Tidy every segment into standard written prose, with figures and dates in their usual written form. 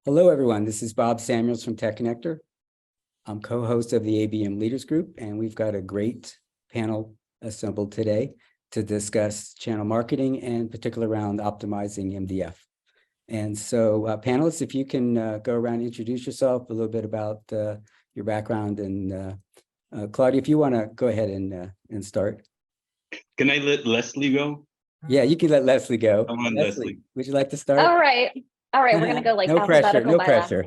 Hello, everyone. This is Bob Samuels from Tech Connector. I'm co-host of the ABM Leaders Group, and we've got a great panel assembled today to discuss channel marketing and particularly around optimizing MDF. And so, panelists, if you can go around and introduce yourself, a little bit about your background, and Claudia, if you want to go ahead and start. Can I let Leslie go? Yeah, you can let Leslie go. I want Leslie. Would you like to start? All right. We're going to go like no pressure. No pressure.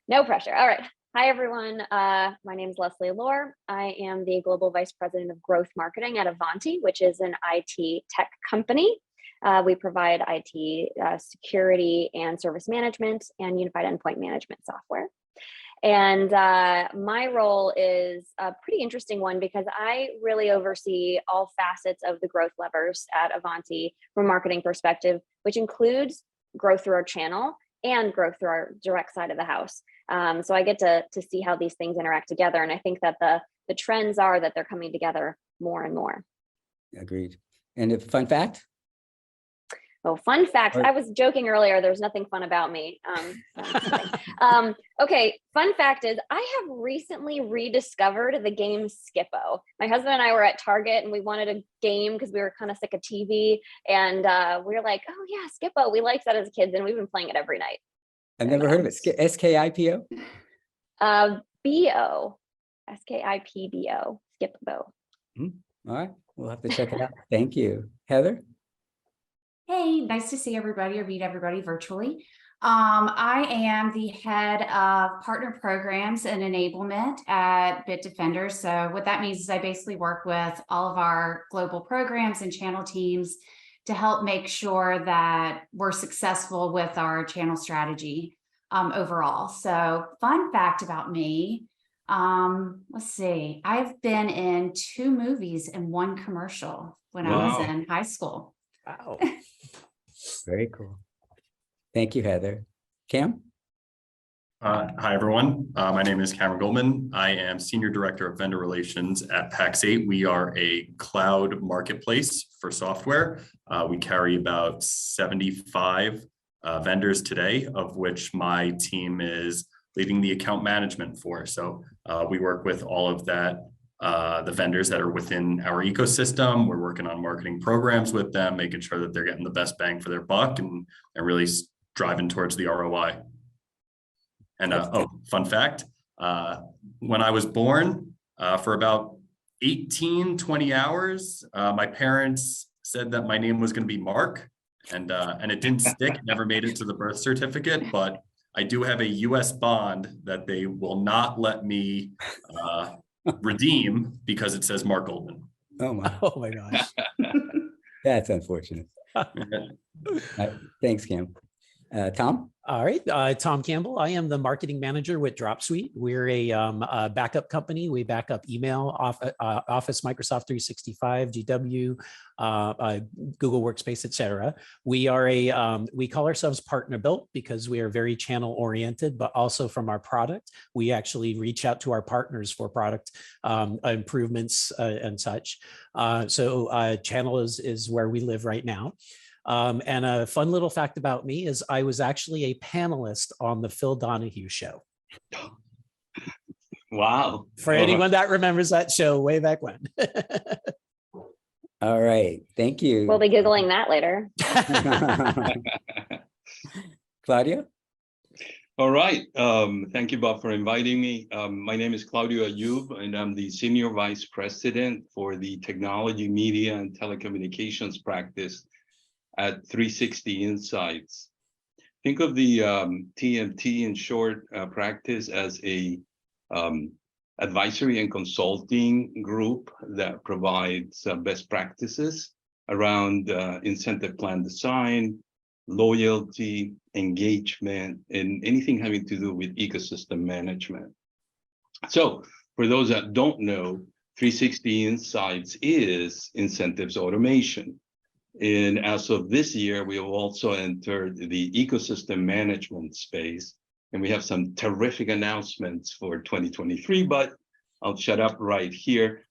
No pressure. All right. Hi, everyone. My name is Leslie Lohr. I am the Global Vice President of Growth Marketing at Ivanti, which is an IT tech company. We provide IT security and service management and unified endpoint management software. And my role is a pretty interesting one because I really oversee all facets of the growth levers at Ivanti from a marketing perspective, which includes growth through our channel and growth through our direct side of the house. So I get to see how these things interact together. And I think that the trends are that they're coming together more and more. Agreed. And a fun fact? Oh, fun facts. I was joking earlier. There's nothing fun about me. Okay, fun fact is I have recently rediscovered the game Skippo. My husband and I were at Target and we wanted a game because we were kind of sick of TV. And we were like, oh yeah, Skippo. We liked that as kids and we've been playing it every night. I've never heard of it. S-K-I-P-O? B-O. S-K-I-P-B-O. Skippo. All right. We'll have to check it out. Thank you. Heather? Hey, nice to see everybody or meet everybody virtually. I am the head of partner programs and enablement at Bitdefender. So what that means is I basically work with all of our global programs and channel teams to help make sure that we're successful with our channel strategy overall. So fun fact about me, let's see, I've been in 2 movies and 1 commercial when I was in high school. Wow. Very cool. Thank you, Heather. Cam? Hi, everyone. My name is Cameron Goldman. I am Senior Director of Vendor Relations at Pax8. We are a cloud marketplace for software. We carry about 75 vendors today, of which my team is leading the account management for. So we work with all of that. The vendors that are within our ecosystem. We're working on marketing programs with them, making sure that they're getting the best bang for their buck and really driving towards the ROI. And fun fact, when I was born, for about 20 hours, my parents said that my name was going to be Mark, and it didn't stick. It never made it to the birth certificate, but I do have a US bond that they will not let me redeem because it says Mark Goldman. Oh my gosh. That's unfortunate. Thanks, Cam. Tom? All right, Thom Campbell. I am the marketing manager with Dropsuite. We're a backup company. We back up email, Office, Microsoft 365, GW, Google Workspace, etc. We are we call ourselves partner built because we are very channel oriented, but also from our product, we actually reach out to our partners for product improvements and such. So channel is where we live right now. And a fun little fact about me is I was actually a panelist on the Phil Donahue show. Wow. For anyone that remembers that show way back when. All right. Thank you. We'll be Googling that later. Claudio? All right. Thank you, Bob, for inviting me. My name is Claudio Ayub, and I'm the Senior Vice President for the Technology, Media, and Telecommunications practice at 360 Insights. Think of the TMT in short practice as a advisory and consulting group that provides best practices around incentive plan design, loyalty, engagement, and anything having to do with ecosystem management. So for those that don't know, 360 Insights is incentives automation. And as of this year, we have also entered the ecosystem management space, and we have some terrific announcements for 2023, but I'll shut up right here.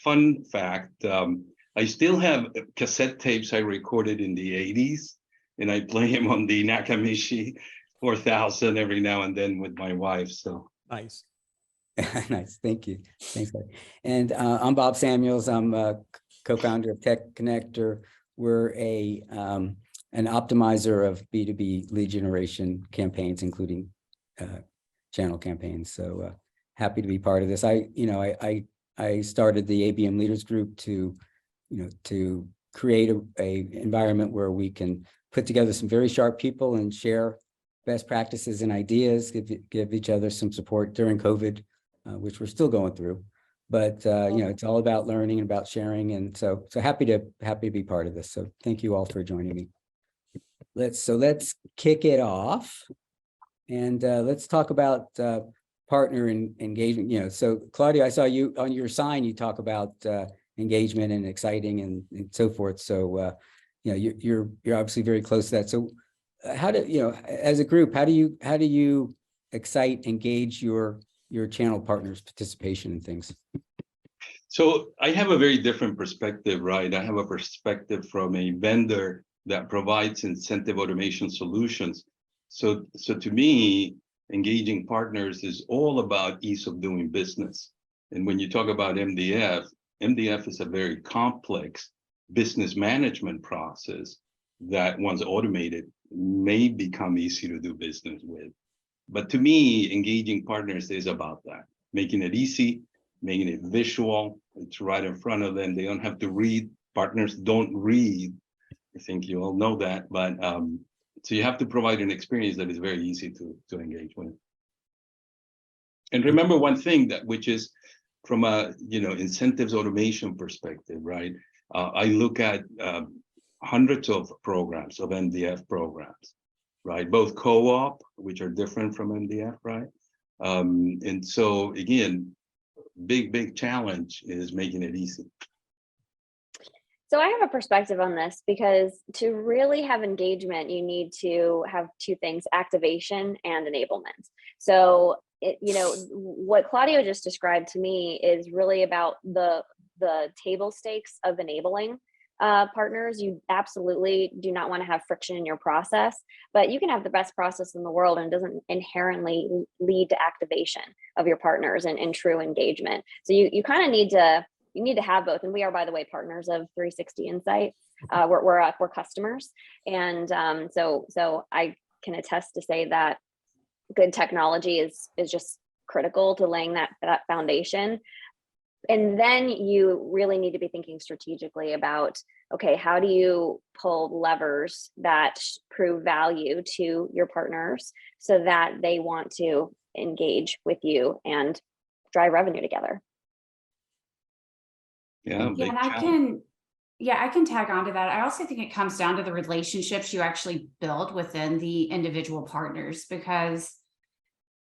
Fun fact, I still have cassette tapes I recorded in the 80s, and I play them on the Nakamichi 4,000 every now and then with my wife. So Nice. Nice, thank you. Thanks, Larry. And I'm Bob Samuels. I'm a co-founder of Tech Connector. We're an optimizer of B2B lead generation campaigns, including channel campaigns. So happy to be part of this. I started the ABM Leaders Group to create a environment where we can put together some very sharp people and share best practices and ideas, give each other some support during COVID, which we're still going through. But it's all about learning and about sharing, and so happy to be part of this. So thank you all for joining me. Let's kick it off, and let's talk about partner engagement. So Claudio, I saw you on your sign. You talk about engagement and exciting and so forth. So you're obviously very close to that. So how do as a group, how do you excite, engage your channel partners' participation in things? So I have a very different perspective, right? I have a perspective from a vendor that provides incentive automation solutions. So to me, engaging partners is all about ease of doing business. And when you talk about MDF is a very complex business management process that once automated may become easy to do business with. But to me, engaging partners is about that, making it easy, making it visual. It's right in front of them. They don't have to read. Partners don't read. I think you all know that. But so you have to provide an experience that is very easy to engage with. And remember one thing which is from a incentives automation perspective, right? I look at hundreds of programs, of MDF programs, right? Both co-op, which are different from MDF, right? And so again, big challenge is making it easy. So I have a perspective on this, because to really have engagement, you need to have two things: activation and enablement. So what Claudio just described to me is really about the table stakes of enabling partners. You absolutely do not want to have friction in your process, but you can have the best process in the world and it doesn't inherently lead to activation of your partners and true engagement. So you kind of need to have both. And we are, by the way, partners of 360 Insights. We're customers, and so I can attest to say that good technology is just critical to laying that foundation. And then you really need to be thinking strategically about, okay, how do you pull levers that prove value to your partners so that they want to engage with you and drive revenue together? Yeah, and I can tag on to that. I also think it comes down to the relationships you actually build within the individual partners, because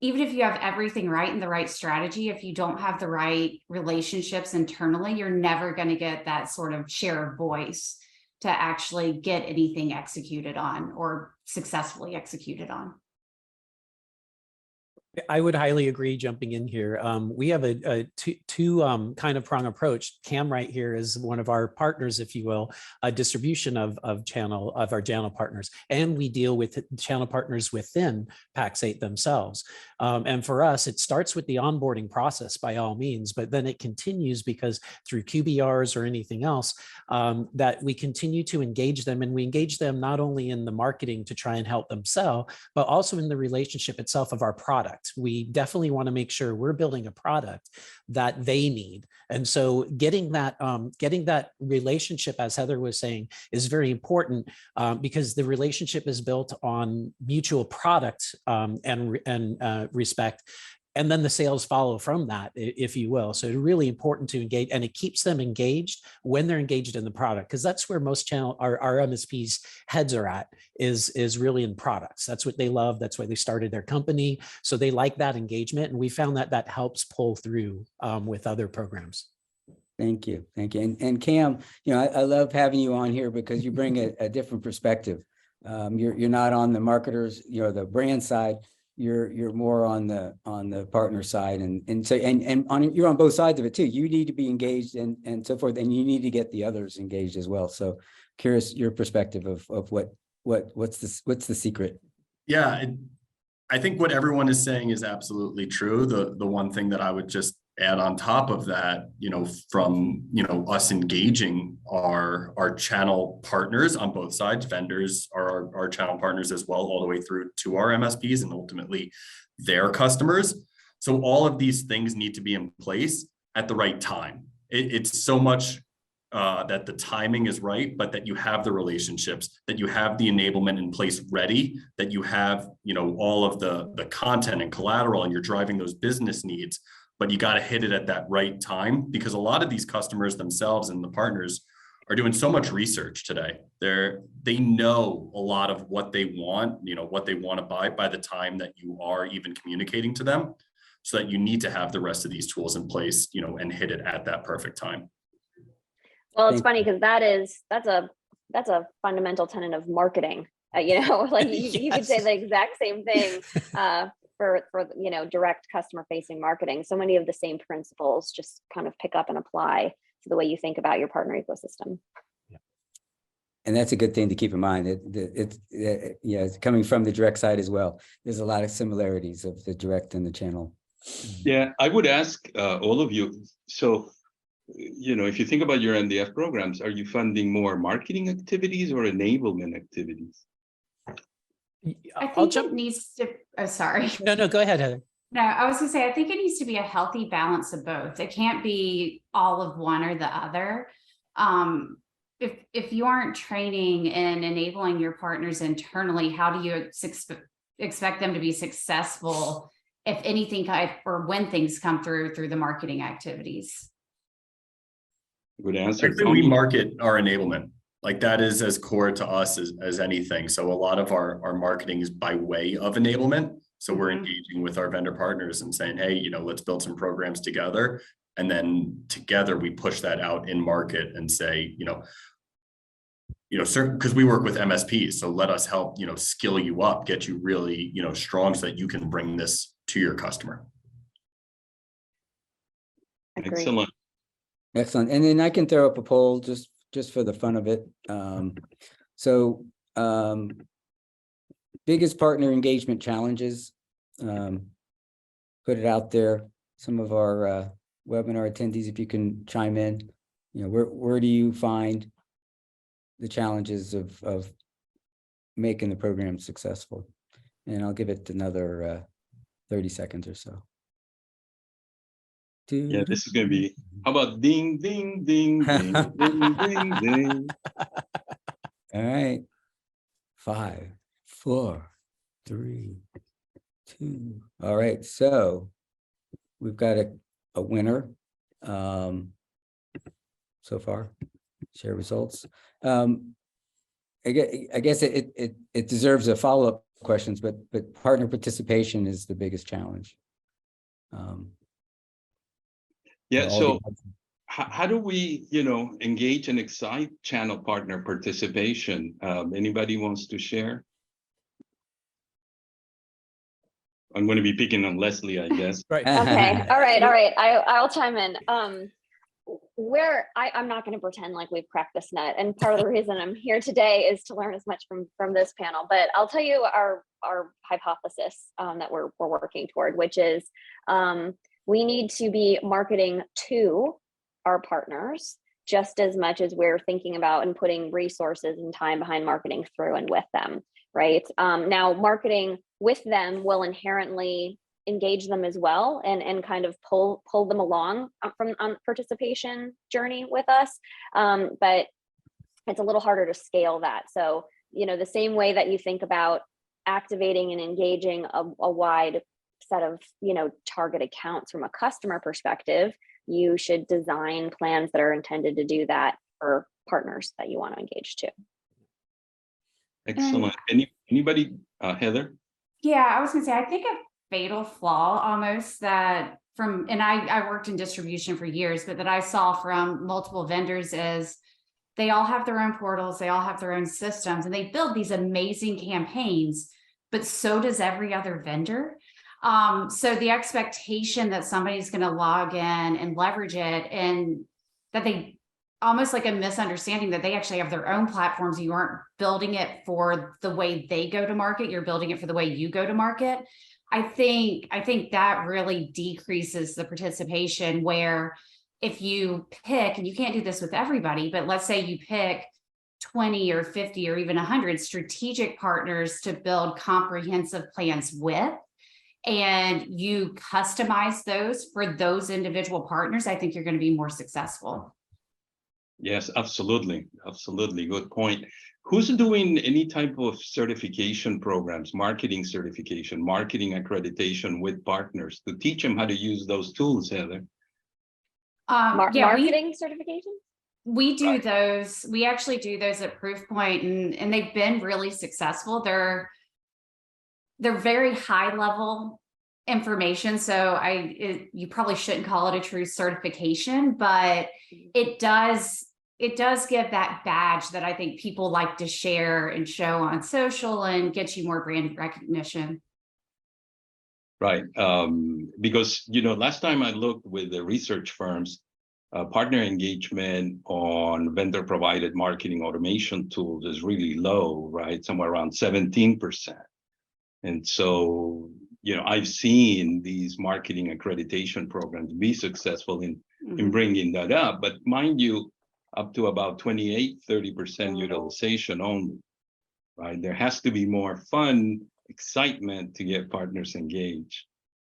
even if you have everything right and the right strategy, if you don't have the right relationships internally, you're never going to get that sort of share of voice to actually get anything executed on or successfully executed on. I would highly agree, jumping in here. We have a two kind of prong approach. Cam right here is one of our partners, if you will, a distribution of our channel partners. And we deal with channel partners within Pax8 themselves. And for us, it starts with the onboarding process by all means, but then it continues because through QBRs or anything else, that we continue to engage them, and we engage them not only in the marketing to try and help them sell, but also in the relationship itself of our product. We definitely want to make sure we're building a product that they need. And so getting that relationship, as Heather was saying, is very important because the relationship is built on mutual product and respect. And then the sales follow from that, if you will. So it's really important to engage, and it keeps them engaged when they're engaged in the product, because that's where most our MSPs heads are at, is really in products. That's what they love. That's why they started their company. So they like that engagement. And we found that helps pull through with other programs. Thank you. Thank you. And Cam, I love having you on here because you bring a different perspective. You're not on the marketers, the brand side. You're more on the partner side, and you're on both sides of it too. You need to be engaged and so forth, and you need to get the others engaged as well. So curious your perspective of what's the secret. Yeah, I think what everyone is saying is absolutely true. The one thing that I would just add on top of that, from us engaging our channel partners on both sides, vendors are our channel partners as well, all the way through to our MSPs and ultimately their customers. So all of these things need to be in place at the right time. It's so much that the timing is right, but that you have the relationships, that you have the enablement in place ready, that you have, all of the content and collateral, and you're driving those business needs, but you got to hit it at that right time, because a lot of these customers themselves and the partners are doing so much research today. They know a lot of what they want, what they want to buy by the time that you are even communicating to them, so that you need to have the rest of these tools in place, and hit it at that perfect time. Well, it's funny because that's a fundamental tenet of marketing. Like you could say the exact same thing for direct customer facing marketing. So many of the same principles just kind of pick up and apply to the way you think about your partner ecosystem. And that's a good thing to keep in mind. It's coming from the direct side as well. There's a lot of similarities of the direct and the channel. Yeah, I would ask all of you. So, if you think about your MDF programs, are you funding more marketing activities or enablement activities? I think it needs to, oh, sorry. No, go ahead, Heather. No, I was gonna say, I think it needs to be a healthy balance of both. It can't be all of one or the other. If you aren't training and enabling your partners internally, how do you expect them to be successful if anything, or when things come through the marketing activities? Good answer. Actually, we market our enablement. Like that is as core to us as anything. So a lot of our marketing is by way of enablement. So we're engaging with our vendor partners and saying, hey, let's build some programs together. And then together we push that out in market and say, certain, because we work with MSPs. So let us help, skill you up, get you really, strong so that you can bring this to your customer. Excellent. Excellent. And then I can throw up a poll just for the fun of it. Biggest partner engagement challenges. Put it out there. Some of our webinar attendees, if you can chime in, where do you find the challenges of making the program successful? And I'll give it another 30 seconds or so. Yeah, this is going to be, how about ding, ding, ding, ding, ding, ding, ding. All right. 5, 4, 3, 2. All right. So we've got a winner so far. Share results. I guess it deserves a follow-up questions, but partner participation is the biggest challenge. Yeah, so how do we, engage and excite channel partner participation? Anybody wants to share? I'm going to be picking on Leslie, I guess. Right. Okay. All right. I'll chime in. I'm not going to pretend like we've cracked this nut, and part of the reason I'm here today is to learn as much from this panel. But I'll tell you our hypothesis that we're working toward, which is we need to be marketing to our partners just as much as we're thinking about and putting resources and time behind marketing through and with them, right? Now, marketing with them will inherently engage them as well and kind of pull them along on participation journey with us. But it's a little harder to scale that. So, the same way that you think about activating and engaging a wide set of, target accounts from a customer perspective, you should design plans that are intended to do that for partners that you want to engage to. Excellent. Anybody, Heather? Yeah, I was gonna say, I think a fatal flaw almost that and I worked in distribution for years, but that I saw from multiple vendors is they all have their own portals, they all have their own systems, and they build these amazing campaigns, but so does every other vendor. So the expectation that somebody's going to log in and leverage it and that they almost like a misunderstanding that they actually have their own platforms. You aren't building it for the way they go to market. You're building it for the way you go to market. I think that really decreases the participation, where if you pick, and you can't do this with everybody, but let's say you pick 20 or 50 or even 100 strategic partners to build comprehensive plans with, and you customize those for those individual partners, I think you're going to be more successful. Yes, absolutely. Absolutely. Good point. Who's doing any type of certification programs, marketing certification, marketing accreditation with partners to teach them how to use those tools, Heather? Marketing certification? We do those. We actually do those at Proofpoint, and they've been really successful. They're very high level information. So you probably shouldn't call it a true certification, but it does give that badge that I think people like to share and show on social and get you more brand recognition. Right. Because, last time I looked with the research firms, partner engagement on vendor provided marketing automation tools is really low, right? Somewhere around 17%. And so, I've seen these marketing accreditation programs be successful in bringing that up, but mind you, up to about 28-30% utilization only, right? There has to be more fun, excitement to get partners engaged.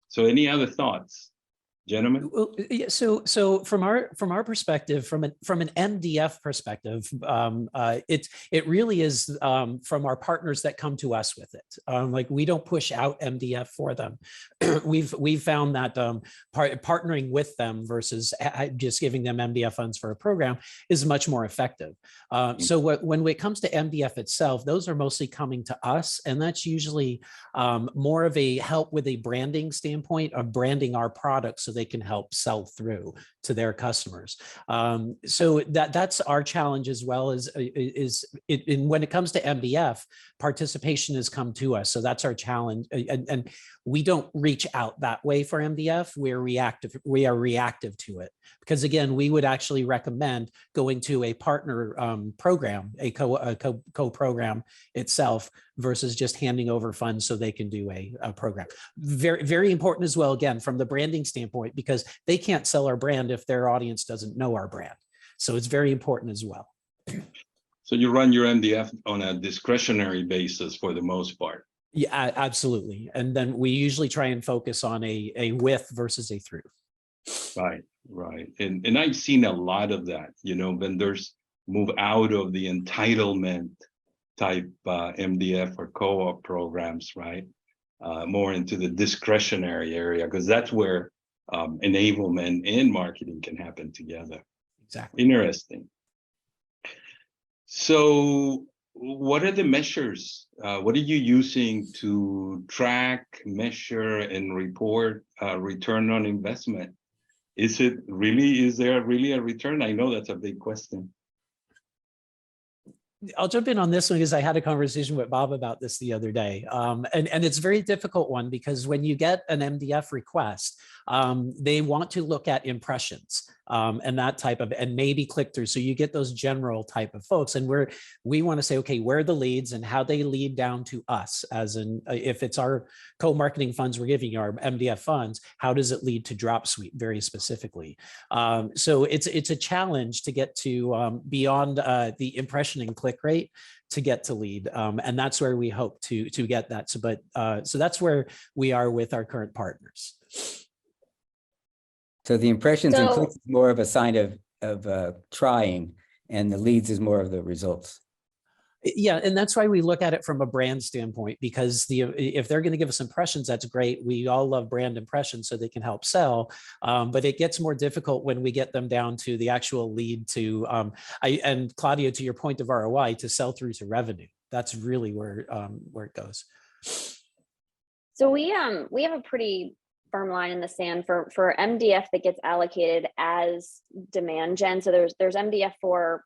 So any other thoughts, gentlemen? Well, yeah, so from our perspective, from an MDF perspective, it really is from our partners that come to us with it. Like, we don't push out MDF for them. We've found that partnering with them versus just giving them MDF funds for a program is much more effective. So when it comes to MDF itself, those are mostly coming to us, and that's usually more of a help with a branding standpoint of branding our products so they can help sell through to their customers. So that's our challenge as well, and when it comes to MDF, participation has come to us. So that's our challenge. And we don't reach out that way for MDF. We are reactive to it, because again, we would actually recommend going to a partner program, a co-program itself, versus just handing over funds so they can do a program. Very, very important as well, again, from the branding standpoint, because they can't sell our brand if their audience doesn't know our brand. So it's very important as well. So you run your MDF on a discretionary basis for the most part. Yeah, absolutely. And then we usually try and focus on a with versus a through. Right. And I've seen a lot of that, vendors move out of the entitlement type MDF or co-op programs, right? More into the discretionary area, because that's where enablement and marketing can happen together. Exactly. Interesting. So what are the measures? What are you using to track, measure, and report return on investment? Is there really a return? I know that's a big question. I'll jump in on this one because I had a conversation with Bob about this the other day. And it's a very difficult one, because when you get an MDF request, they want to look at impressions and that type of, and maybe click through. So you get those general type of folks, and we want to say, okay, where are the leads and how they lead down to us, as in, if it's our co-marketing funds we're giving you, our MDF funds, how does it lead to Dropsuite very specifically? So it's a challenge to get to beyond the impression and click rate to get to lead. And that's where we hope to get that. So that's where we are with our current partners. So the impressions and clicks is more of a sign of trying, and the leads is more of the results. Yeah, and that's why we look at it from a brand standpoint, because if they're going to give us impressions, that's great. We all love brand impressions so they can help sell, but it gets more difficult when we get them down to the actual lead to, and Claudio, to your point of ROI, to sell through to revenue. That's really where it goes. So we have a pretty firm line in the sand for MDF that gets allocated as demand gen. So there's MDF for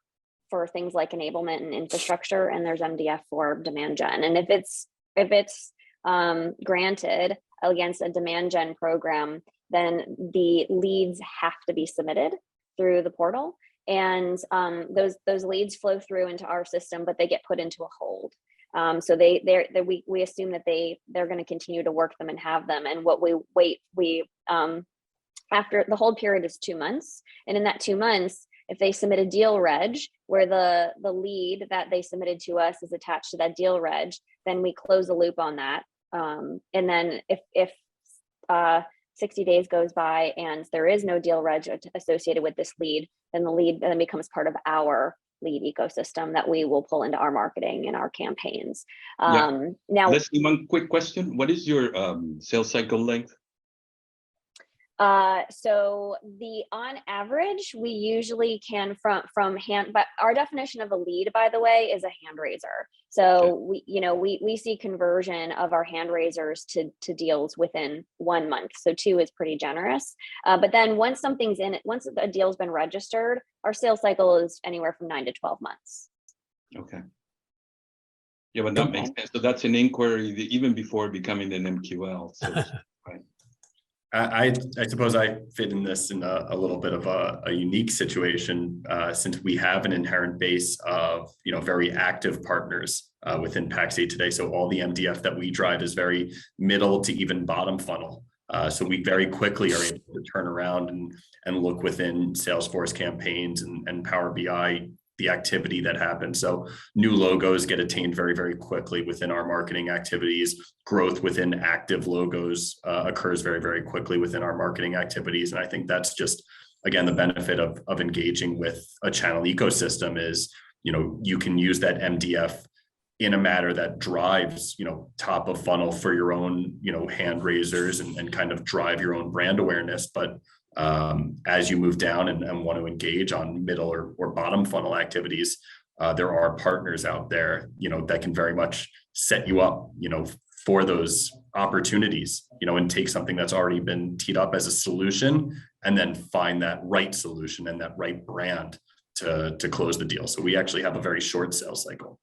things like enablement and infrastructure, and there's MDF for demand gen. And if it's granted against a demand gen program, then the leads have to be submitted through the portal. and those leads flow through into our system, but they get put into a hold. So we assume that they're going to continue to work them and have them. And what after the hold period is 2 months, and in that 2 months, if they submit a deal reg where the lead that they submitted to us is attached to that deal reg, then we close the loop on that. And then if 60 days goes by and there is no deal reg associated with this lead, then the lead then becomes part of our lead ecosystem that we will pull into our marketing and our campaigns. Now, Leslie, one quick question. What is your sales cycle length? So on average, we usually can from hand, but our definition of a lead, by the way, is a hand raiser. So we see conversion of our hand raisers to deals within 1 month. So 2 is pretty generous. But then once something's in it, once a deal's been registered, our sales cycle is anywhere from 9 to 12 months. Okay. Yeah, but that makes sense. So that's an inquiry even before becoming an MQL. So, right. I suppose I fit in this in a little bit of a unique situation since we have an inherent base of very active partners within Pax8 today. So all the MDF that we drive is very middle to even bottom funnel. So we very quickly are able to turn around and look within Salesforce campaigns and Power BI the activity that happens. So new logos get attained very, very quickly within our marketing activities. Growth within active logos occurs very, very quickly within our marketing activities. And I think that's just, again, the benefit of engaging with a channel ecosystem is, you can use that MDF in a manner that drives, top of funnel for your own, hand raisers and kind of drive your own brand awareness. But as you move down and want to engage on middle or bottom funnel activities, there are partners out there, that can very much set you up, for those opportunities, and take something that's already been teed up as a solution and then find that right solution and that right brand to close the deal. So we actually have a very short sales cycle.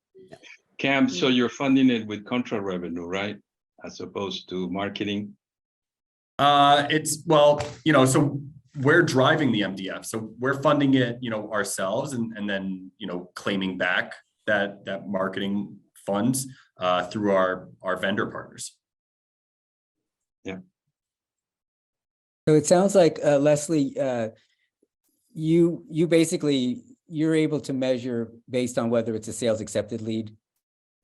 Cam, so you're funding it with contra revenue, right? As opposed to marketing? So we're driving the MDF. So we're funding it, ourselves and then, claiming back that marketing funds through our vendor partners. Yeah. So it sounds like, Leslie, you're able to measure based on whether it's a sales accepted lead.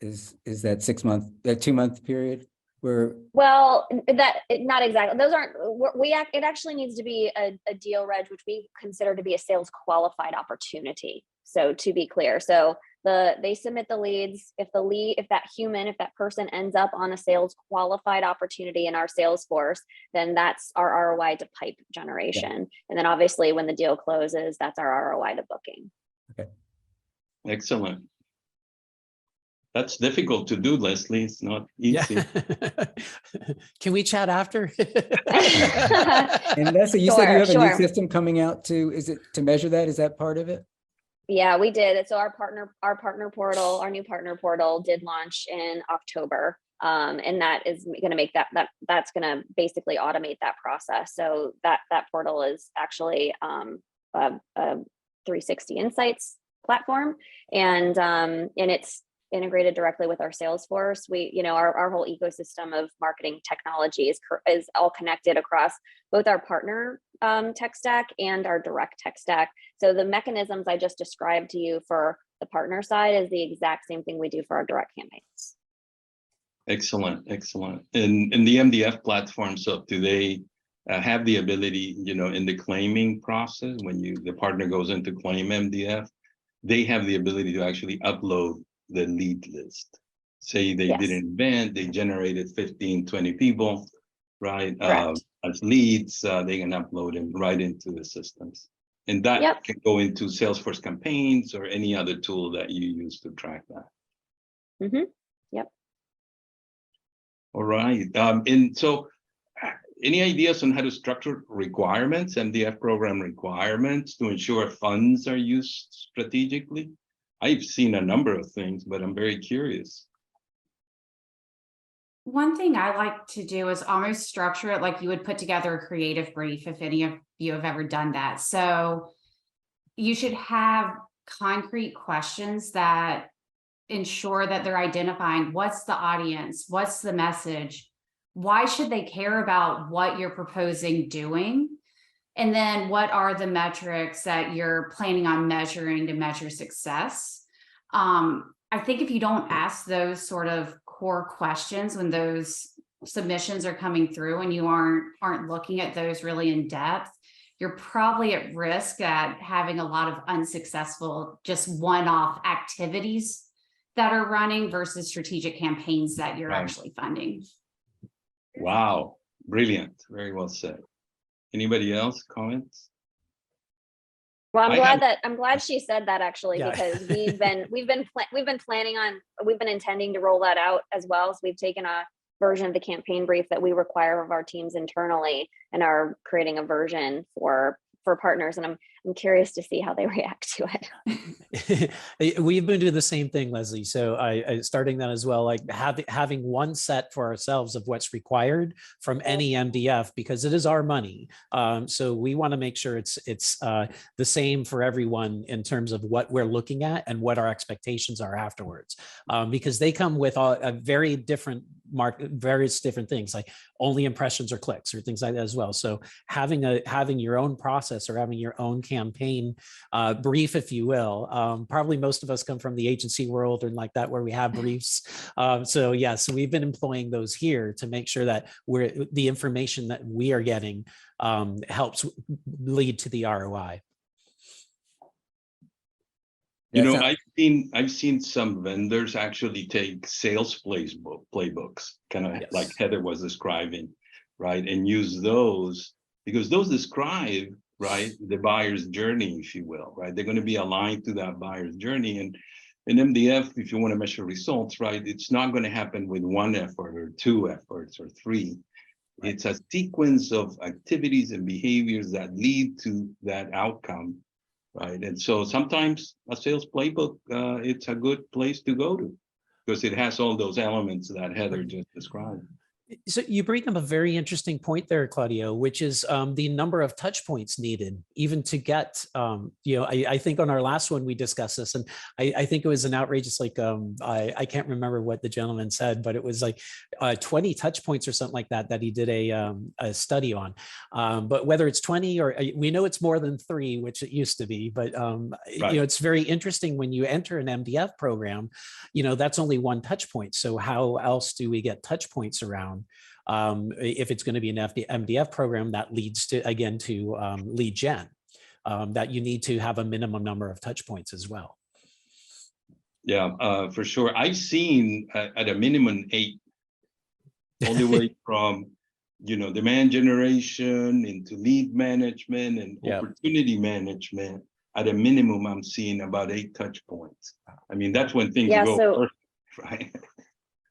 Is that 2-month period? Well, not exactly. Those aren't. It actually needs to be a deal reg, which we consider to be a sales qualified opportunity. So to be clear, so they submit the leads. If that person ends up on a sales qualified opportunity in our Salesforce, then that's our ROI to pipe generation. Yeah. And then obviously when the deal closes, that's our ROI to booking. Okay. Excellent. That's difficult to do, Leslie. It's not easy. Yeah. Can we chat after? And Leslie, you said you have a new system coming out is it to measure that? Is that part of it? Yeah, we did. So our new partner portal did launch in October. And that is going to make that's going to basically automate that process. So that portal is actually a 360 Insights platform, and it's integrated directly with our Salesforce. Our whole ecosystem of marketing technology is all connected across both our partner tech stack and our direct tech stack. So the mechanisms I just described to you for the partner side is the exact same thing we do for our direct campaigns. Excellent. And the MDF platform, so do they have the ability, in the claiming process, when the partner goes in to claim MDF, they have the ability to actually upload the lead list. Say they did an event, they generated 15, 20 people, right? As leads, they can upload them right into the systems. And that can go into Salesforce campaigns or any other tool that you use to track that. Mm-hmm. Yep. All right. And so any ideas on how to structure requirements, MDF program requirements, to ensure funds are used strategically? I've seen a number of things, but I'm very curious. One thing I like to do is almost structure it like you would put together a creative brief, if any of you have ever done that. So, you should have concrete questions that ensure that they're identifying what's the audience, what's the message, why should they care about what you're proposing doing, and then what are the metrics that you're planning on measuring to measure success. I think if you don't ask those sort of core questions when those submissions are coming through and you aren't looking at those really in depth, you're probably at risk at having a lot of unsuccessful, just one-off activities that are running versus strategic campaigns that you're actually funding. Wow, brilliant. Very well said. Anybody else comments? Well, I'm glad she said that actually, Yeah. because we've been intending to roll that out as well. So we've taken a version of the campaign brief that we require of our teams internally and are creating a version for partners. And I'm curious to see how they react to it. We've been doing the same thing, Leslie. So I starting that as well, like having one set for ourselves of what's required from any MDF, because it is our money. So we want to make sure it's the same for everyone in terms of what we're looking at and what our expectations are afterwards, because they come with a very different various different things, like only impressions or clicks or things like that as well. So having your own process or having your own campaign brief, if you will. Probably most of us come from the agency world and like that, where we have briefs. So yeah, so we've been employing those here to make sure that the information that we are getting helps lead to the ROI. You know, I've seen some vendors actually take sales playbooks, kind of like Heather was describing, right? And use those because those describe, right, the buyer's journey, if you will, right? They're going to be aligned to that buyer's journey. And in MDF, if you want to measure results, right, it's not going to happen with one effort or two efforts or three. Right. It's a sequence of activities and behaviors that lead to that outcome. Right. And so sometimes a sales playbook, it's a good place to go to because it has all those elements that Heather just described. So you bring up a very interesting point there, Claudio, which is the number of touch points needed even to get, I think on our last one, we discussed this, and I think it was an outrageous, like, I can't remember what the gentleman said, but it was like 20 touch points or something like that he did a study on. But whether it's 20 or we know it's more than 3, which it used to be, but right. It's very interesting when you enter an MDF program, that's only one touch point. So how else do we get touch points around? If it's going to be an MDF program that leads to, again, to lead gen, that you need to have a minimum number of touch points as well. Yeah, for sure. I've seen at a minimum 8, all the way from, demand generation into lead management and opportunity management. At a minimum, I'm seeing about 8 touch points. I mean, that's when things go perfect, right?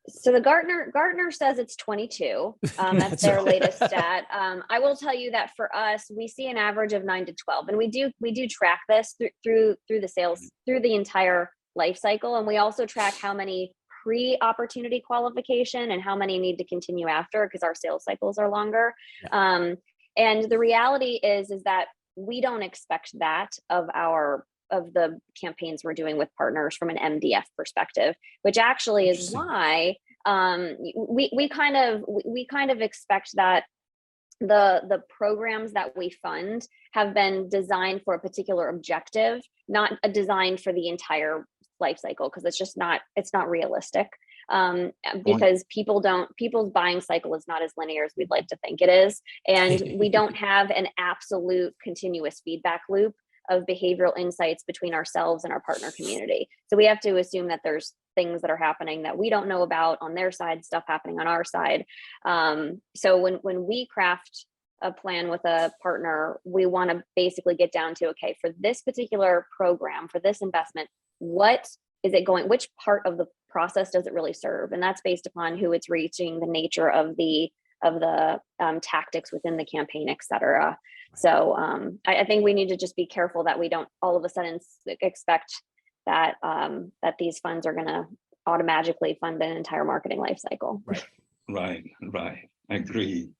So the Gartner says it's 22. That's their latest stat. I will tell you that for us, we see an average of 9 to 12, and we do track this through the sales, through the entire life cycle, and we also track how many pre-opportunity qualification and how many need to continue after, because our sales cycles are longer. Yeah. And the reality is that we don't expect that of the campaigns we're doing with partners from an MDF perspective, which actually is why we kind of expect that the programs that we fund have been designed for a particular objective, not designed for the entire life cycle, because it's not realistic. Because people's buying cycle is not as linear as we'd like to think it is, and we don't have an absolute continuous feedback loop of behavioral insights between ourselves and our partner community. So we have to assume that there's things that are happening that we don't know about on their side, stuff happening on our side. So when we craft a plan with a partner, we want to basically get down to, okay, for this particular program, for this investment, what is it going, which part of the process does it really serve? And that's based upon who it's reaching, the nature of the tactics within the campaign, et cetera. So I think we need to just be careful that we don't all of a sudden expect that that these funds are going to automatically fund an entire marketing life cycle. Right. I agree.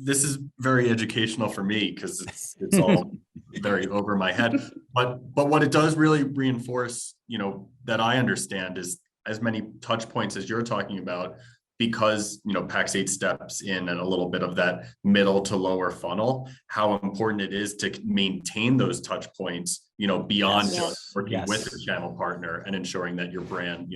This is very educational for me because it's all very over my head. But what it does really reinforce, that I understand is as many touch points as you're talking about, because PAX 8 steps in and a little bit of that middle to lower funnel, how important it is to maintain those touch points, beyond just working with a channel partner and ensuring that your brand,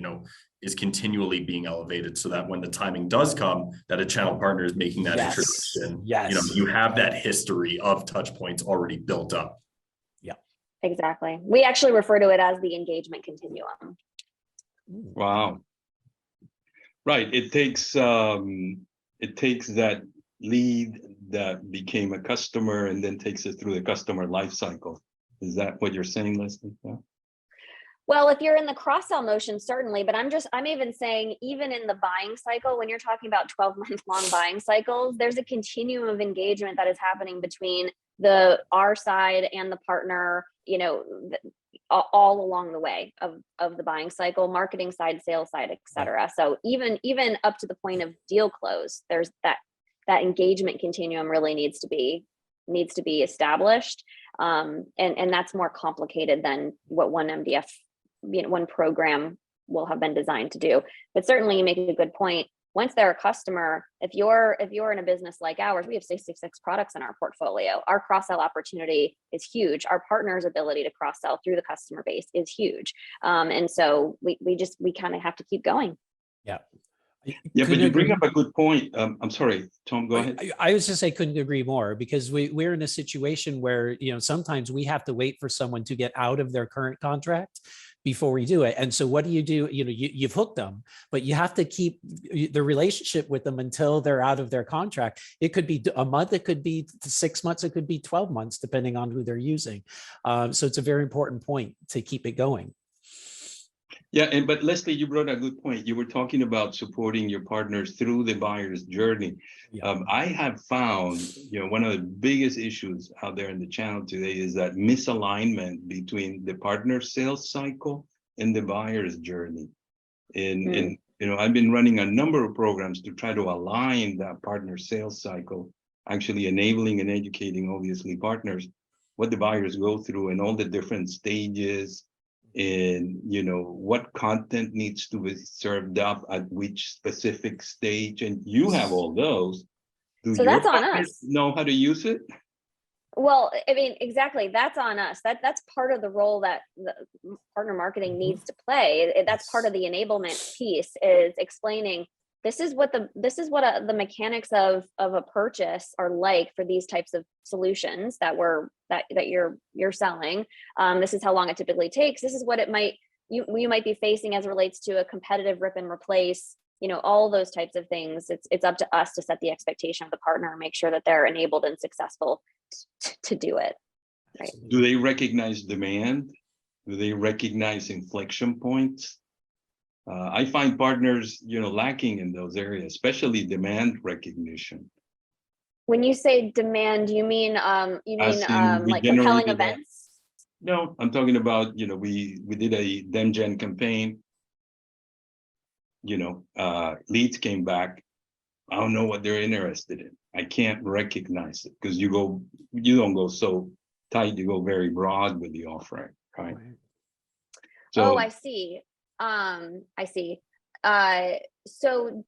is continually being elevated so that when the timing does come, that a channel partner is making that introduction. You have that history of touch points already built up. Yeah, exactly. We actually refer to it as the engagement continuum. Wow. Right. It takes that lead that became a customer and then takes it through the customer life cycle. Is that what you're saying, Leslie? Yeah. Well, if you're in the cross-sell motion, certainly, but I'm even saying, even in the buying cycle, when you're talking about 12-month long buying cycles, there's a continuum of engagement that is happening between our side and the partner, all along the way of the buying cycle, marketing side, sales side, et cetera. So even up to the point of deal close, there's that engagement continuum really needs to be established. And that's more complicated than what one MDF, one program will have been designed to do. But certainly you make a good point. Once they're a customer, if you're in a business like ours, we have 66 products in our portfolio. Our cross-sell opportunity is huge. Our partners' ability to cross-sell through the customer base is huge. And so we kind of have to keep going. Yeah. Yeah, but you bring up a good point. I'm sorry, Tom, go ahead. I was just say couldn't agree more, because we're in a situation where, sometimes we have to wait for someone to get out of their current contract before we do it. And so what do? You've hooked them, but you have to keep the relationship with them until they're out of their contract. It could be a month, it could be 6 months, it could be 12 months, depending on who they're using. So it's a very important point to keep it going. Yeah, but Leslie, you brought a good point. You were talking about supporting your partners through the buyer's journey. Yeah. I have found, one of the biggest issues out there in the channel today is that misalignment between the partner sales cycle and the buyer's journey. And I've been running a number of programs to try to align that partner sales cycle, actually enabling and educating, obviously, partners, what the buyers go through and all the different stages, and what content needs to be served up at which specific stage, and you have all those. So that's on us. Know how to use it? Well, I mean, exactly. That's on us. That's part of the role that the partner marketing needs to play. That's part of the enablement piece, is explaining this is what the mechanics of a purchase are like for these types of solutions that you're selling. This is how long it typically takes. This is what you might be facing as it relates to a competitive rip and replace. All those types of things. It's up to us to set the expectation of the partner and make sure that they're enabled and successful to do it. Right. Do they recognize demand? Do they recognize inflection points? I find partners, lacking in those areas, especially demand recognition. When you say demand, you mean like compelling events? No, I'm talking about, we did a Dem Gen campaign. Leads came back. I don't know what they're interested in. I can't recognize it because you don't go so tight, you go very broad with the offering, right? So, I see. So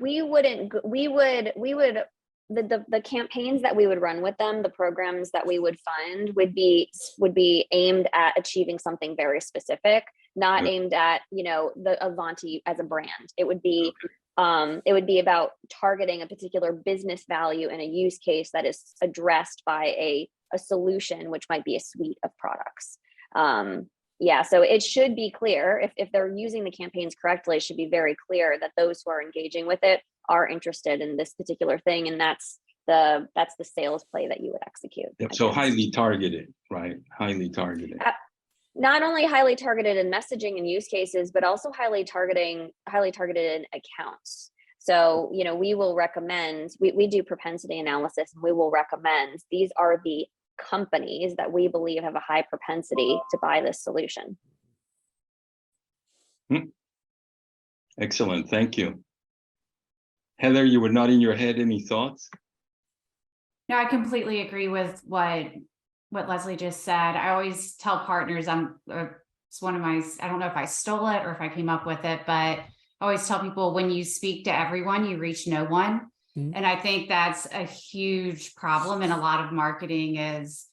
we would the campaigns that we would run with them, the programs that we would fund would be aimed at achieving something very specific, not aimed at, the Avanti as a brand. It would be about targeting a particular business value and a use case that is addressed by a solution, which might be a suite of products. Yeah, so it should be clear if they're using the campaigns correctly, it should be very clear that those who are engaging with it are interested in this particular thing, and that's the sales play that you would execute. Yep, so highly targeted, right? Highly targeted. Not only highly targeted in messaging and use cases, but also highly targeted in accounts. So, we will recommend, we do propensity analysis, and we will recommend these are the companies that we believe have a high propensity to buy this solution. Excellent, thank you. Heather, you were nodding your head. Any thoughts? No, I completely agree with what Leslie just said. I always tell partners, it's one of my, I don't know if I stole it or if I came up with it, but I always tell people, when you speak to everyone, you reach no one. And I think that's a huge problem in a lot of marketing, is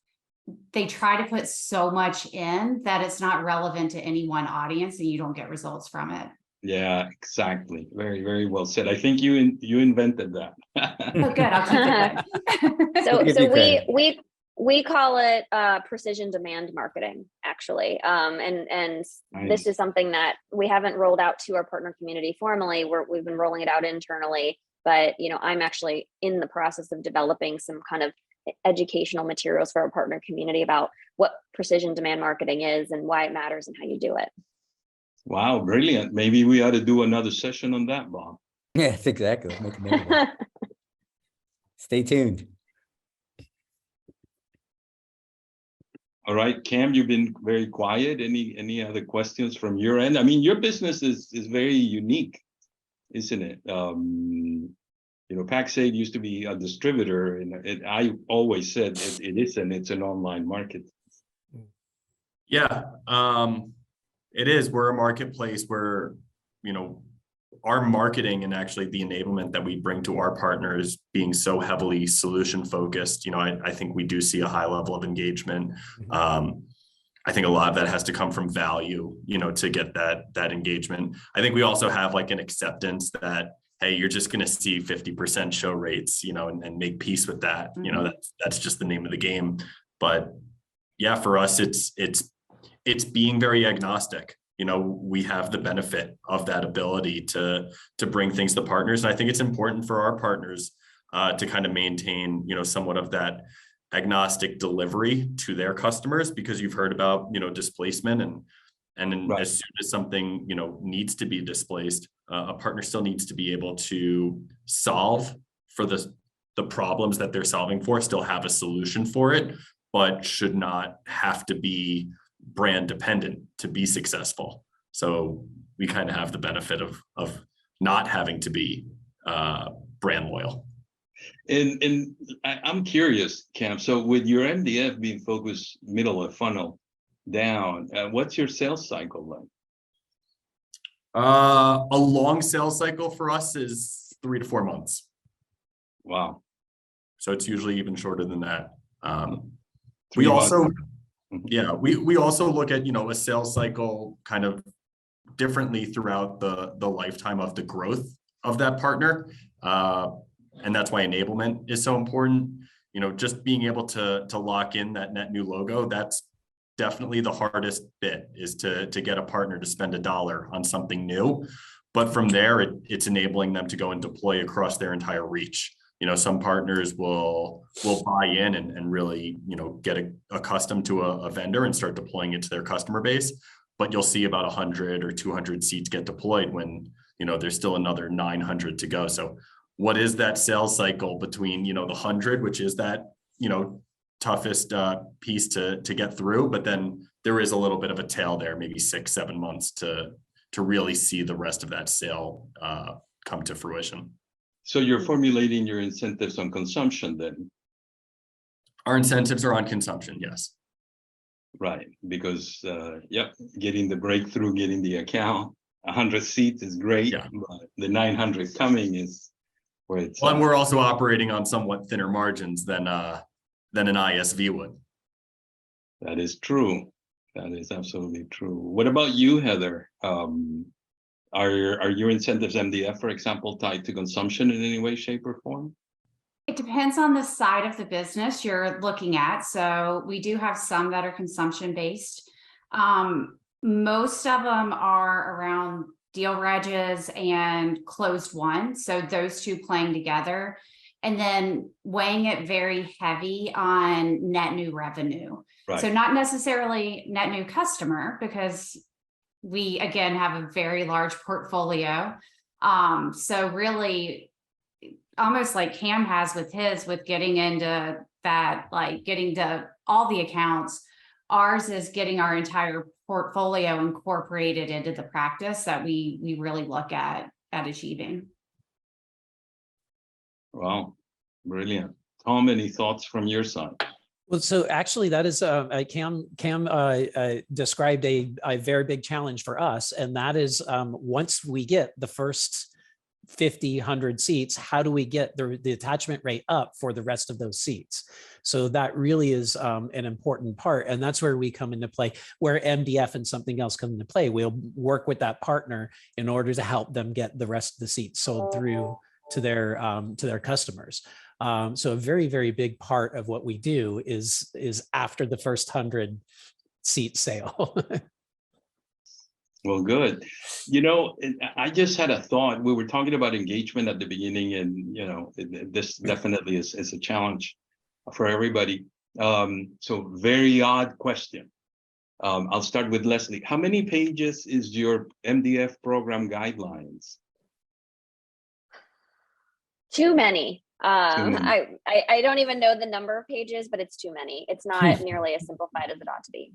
they try to put so much in that it's not relevant to any one audience and you don't get results from it. Yeah, exactly. Very, very well said. I think you invented that. Oh, good. I'll keep it good. So we call it precision demand marketing, actually. And Nice. This is something that we haven't rolled out to our partner community formally. We've been rolling it out internally, but I'm actually in the process of developing some kind of educational materials for our partner community about what precision demand marketing is and why it matters and how you do it. Wow, brilliant. Maybe we ought to do another session on that, Bob. Yes, exactly. Make a note of that. Stay tuned. All right, Cam, you've been very quiet. Any other questions from your end? I mean, your business is very unique, isn't it? Pax8 used to be a distributor, and I always said it isn't. It's an online market. Yeah, it is. We're a marketplace where, our marketing and actually the enablement that we bring to our partners being so heavily solution focused, I think we do see a high level of engagement. I think a lot of that has to come from value, to get that engagement. I think we also have like an acceptance that, hey, you're just going to see 50% show rates, and make peace with that. That's just the name of the game. But yeah, for us, it's being very agnostic. We have the benefit of that ability to bring things to partners. And I think it's important for our partners to kind of maintain, somewhat of that agnostic delivery to their customers, because you've heard about, displacement and Right. as soon as something, needs to be displaced, a partner still needs to be able to solve for the problems that they're solving for, still have a solution for it, but should not have to be brand dependent to be successful. So we kind of have the benefit of not having to be brand loyal. And I'm curious, Cam. So with your MDF being focused middle of funnel down, what's your sales cycle like? A long sales cycle for us is 3 to 4 months. Wow. So it's usually even shorter than that. 3 we months. also, yeah, we also look at, a sales cycle kind of differently throughout the lifetime of the growth of that partner. And that's why enablement is so important. Just being able to lock in that net new logo, that's definitely the hardest bit, is to get a partner to spend $1 on something new. But from there, it's enabling them to go and deploy across their entire reach. Some partners will buy in and really, get accustomed to a vendor and start deploying it to their customer base. But you'll see about 100 or 200 seats get deployed when, there's still another 900 to go. So what is that sales cycle between, the 100, which is that, toughest piece to get through, but then there is a little bit of a tail there, maybe 6-7 months to really see the rest of that sale come to fruition. So you're formulating your incentives on consumption then? Our incentives are on consumption, yes. Right, because getting the breakthrough, getting the account, 100 seats is great, Yeah. but the 900 coming is where it's. Well, and we're also operating on somewhat thinner margins than an ISV would. That is true. That is absolutely true. What about you, Heather? Are your incentives MDF, for example, tied to consumption in any way, shape, or form? It depends on the side of the business you're looking at. So we do have some that are consumption based. Most of them are around deal regs and closed won. So those two playing together, and then weighing it very heavy on net new revenue. Right. So not necessarily net new customer, because we, again, have a very large portfolio. So really, almost like Cam has with his, with getting into that, like getting to all the accounts, ours is getting our entire portfolio incorporated into the practice that we really look at achieving. Wow, brilliant. Tom, any thoughts from your side? Well, so actually that is, Cam described a very big challenge for us. And that is once we get the first 50, 100 seats, how do we get the attachment rate up for the rest of those seats? So that really is an important part. And that's where we come into play, where MDF and something else come into play. We'll work with that partner in order to help them get the rest of the seats sold through to their customers. So a very, very big part of what we do is after the first 100 seat sale. Well, good. You know, I just had a thought. We were talking about engagement at the beginning, and you know, this definitely is a challenge for everybody. So very odd question. I'll start with Leslie. How many pages is your MDF program guidelines? Too many. Too many. I don't even know the number of pages, but it's too many. It's not nearly as simplified as it ought to be.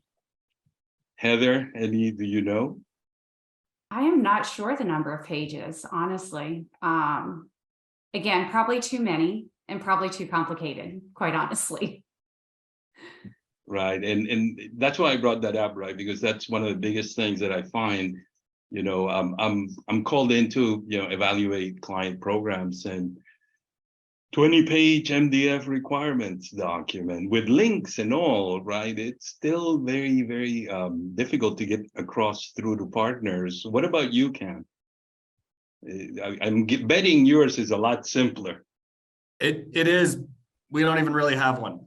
Heather, do you know? I am not sure the number of pages, honestly. Again, probably too many and probably too complicated, quite honestly. Right, and that's why I brought that up, right? Because that's one of the biggest things that I find. You know, I'm called in to, you know, evaluate client programs, and 20-page MDF requirements document with links and all, right? It's still very, very difficult to get across through to partners. What about you, Cam? I'm betting yours is a lot simpler. It is. We don't even really have one.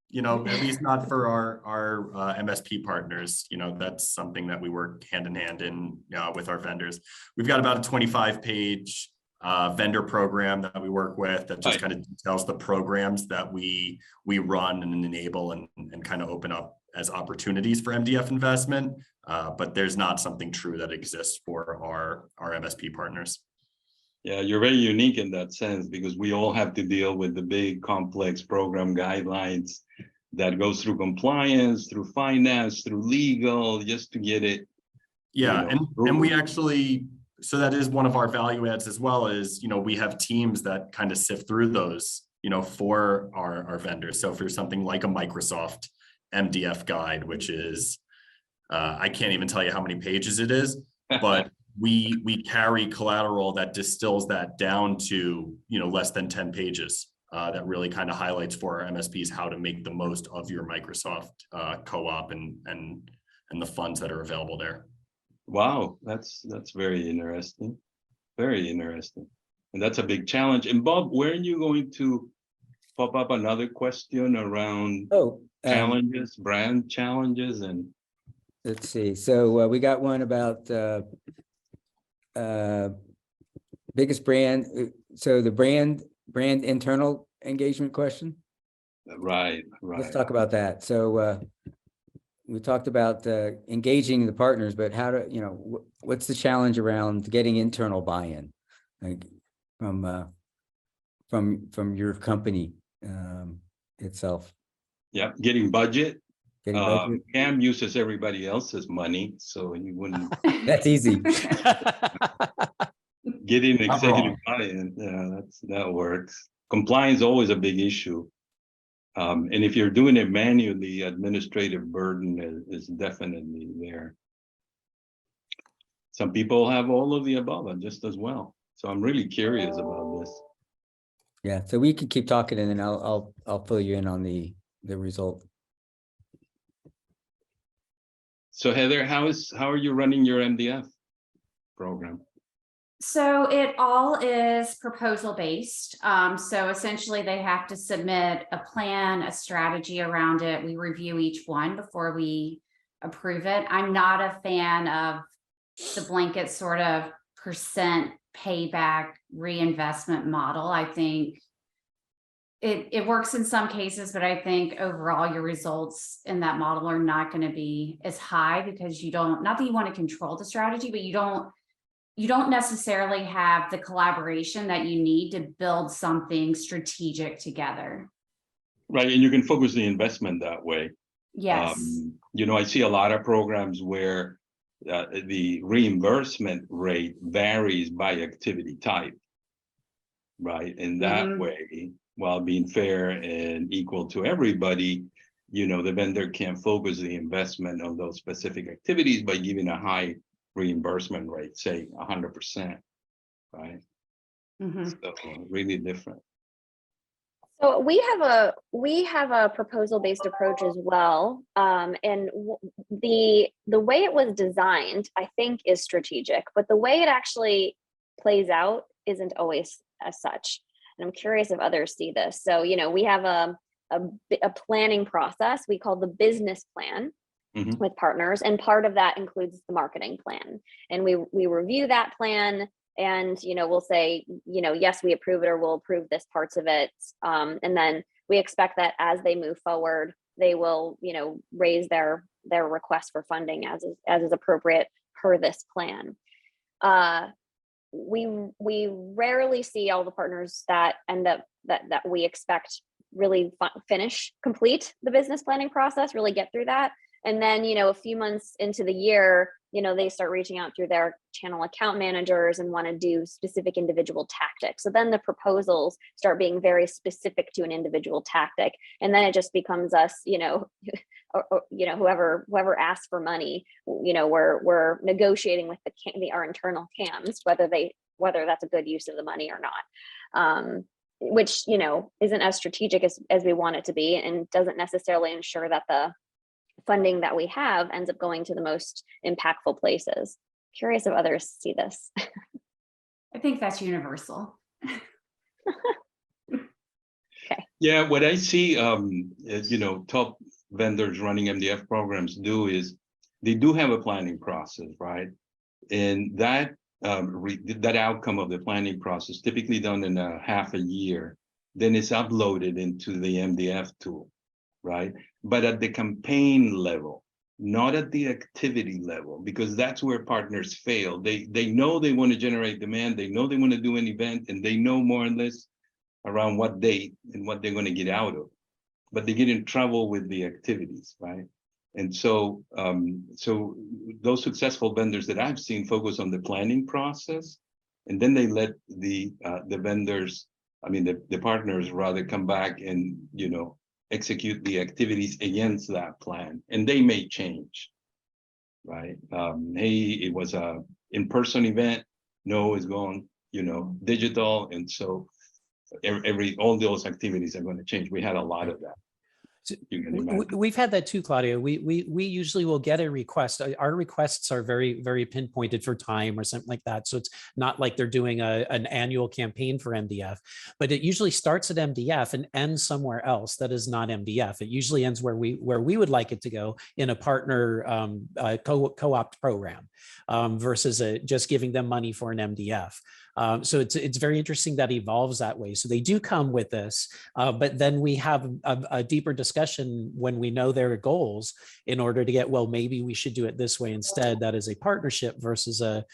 You know, at least not for our MSP partners. You know, that's something that we work hand in hand with our vendors. We've got about a 25-page vendor program that we work with that just kind of details the programs that we run and enable and kind of open up as opportunities for MDF investment. But there's not something true that exists for our MSP partners. Yeah, you're very unique in that sense, because we all have to deal with the big complex program guidelines that goes through compliance, through finance, through legal, just to get it. Yeah, and we actually, so that is one of our value adds as well, is, you know, we have teams that kind of sift through those, you know, for our vendors. So for something like a Microsoft MDF guide, which is, I can't even tell you how many pages it is, but we carry collateral that distills that down to, you know, less than 10 pages. That really kind of highlights for our MSPs how to make the most of your Microsoft co-op and the funds that are available there. Wow, that's very interesting. Very interesting. And that's a big challenge. And Bob, where are you going to pop up another question around challenges, brand challenges? And let's see. So we got one about biggest brand. So the brand internal engagement question. Right. Let's talk about that. So we talked about engaging the partners, but how to, you know, what's the challenge around getting internal buy-in, like from your company itself? Yeah, getting budget. Getting budget. Cam uses everybody else's money, so you wouldn't. That's easy. Getting executive buy-in, yeah, that works. Compliance is always a big issue. And if you're doing it manually, administrative burden is definitely there. Some people have all of the above and just as well. So I'm really curious about this. Yeah, so we can keep talking, and then I'll fill you in on the result. So Heather, how are you running your MDF program? So it all is proposal based. So essentially they have to submit a plan, a strategy around it. We review each one before we approve it. I'm not a fan of the blanket sort of percent payback reinvestment model. I think it works in some cases, but I think overall your results in that model are not going to be as high, because you don't, not that you want to control the strategy, but you don't necessarily have the collaboration that you need to build something strategic together. Right, and you can focus the investment that way. Yes. You know, I see a lot of programs where the reimbursement rate varies by activity type. right? And that way, while being fair and equal to everybody, the vendor can focus the investment on those specific activities by giving a high reimbursement rate, say 100%, right? So really different. So we have a proposal-based approach as well, and the way it was designed, I think, is strategic, but the way it actually plays out isn't always as such. And I'm curious if others see this. So we have a planning process we call the business plan with partners, and part of that includes the marketing plan. And we review that plan. And, we'll say, yes, we approve it, or we'll approve this parts of it. And then we expect that as they move forward, they will, raise their request for funding as is appropriate per this plan. We rarely see all the partners that end up that we expect really complete the business planning process, really get through that. And then, a few months into the year, they start reaching out through their channel account managers and want to do specific individual tactics. So then the proposals start being very specific to an individual tactic. And then it just becomes us, whoever asks for money, we're negotiating with our internal CAMs, whether that's a good use of the money or not. Which, isn't as strategic as we want it to be, and doesn't necessarily ensure that the funding that we have ends up going to the most impactful places. Curious if others see this. I think that's universal. Okay. Yeah, what I see, top vendors running MDF programs do is they do have a planning process, right? And that outcome of the planning process, typically done in a half a year, then it's uploaded into the MDF tool, right? But at the campaign level, not at the activity level, because that's where partners fail. They know they want to generate demand, they know they want to do an event, and they know more or less around what date and what they're going to get out of, but they get in trouble with the activities, right? And so, so those successful vendors that I've seen focus on the planning process, and then they let the vendors, the partners rather, come back and execute the activities against that plan, and they may change, right? Hey, it was a in-person event. No, it's gone, digital, and so all those activities are going to change. We had a lot of that. We've had that too, Claudio. We usually will get a request. Our requests are very, very pinpointed for time or something like that. So it's not like they're doing an annual campaign for MDF, but it usually starts at MDF and ends somewhere else that is not MDF. It usually ends where we would like it to go, in a partner co-op program, versus just giving them money for an MDF. So it's very interesting that evolves that way. So they do come with this, but then we have a deeper discussion when we know their goals, in order to get, well, maybe we should do it this way instead. That is a partnership versus a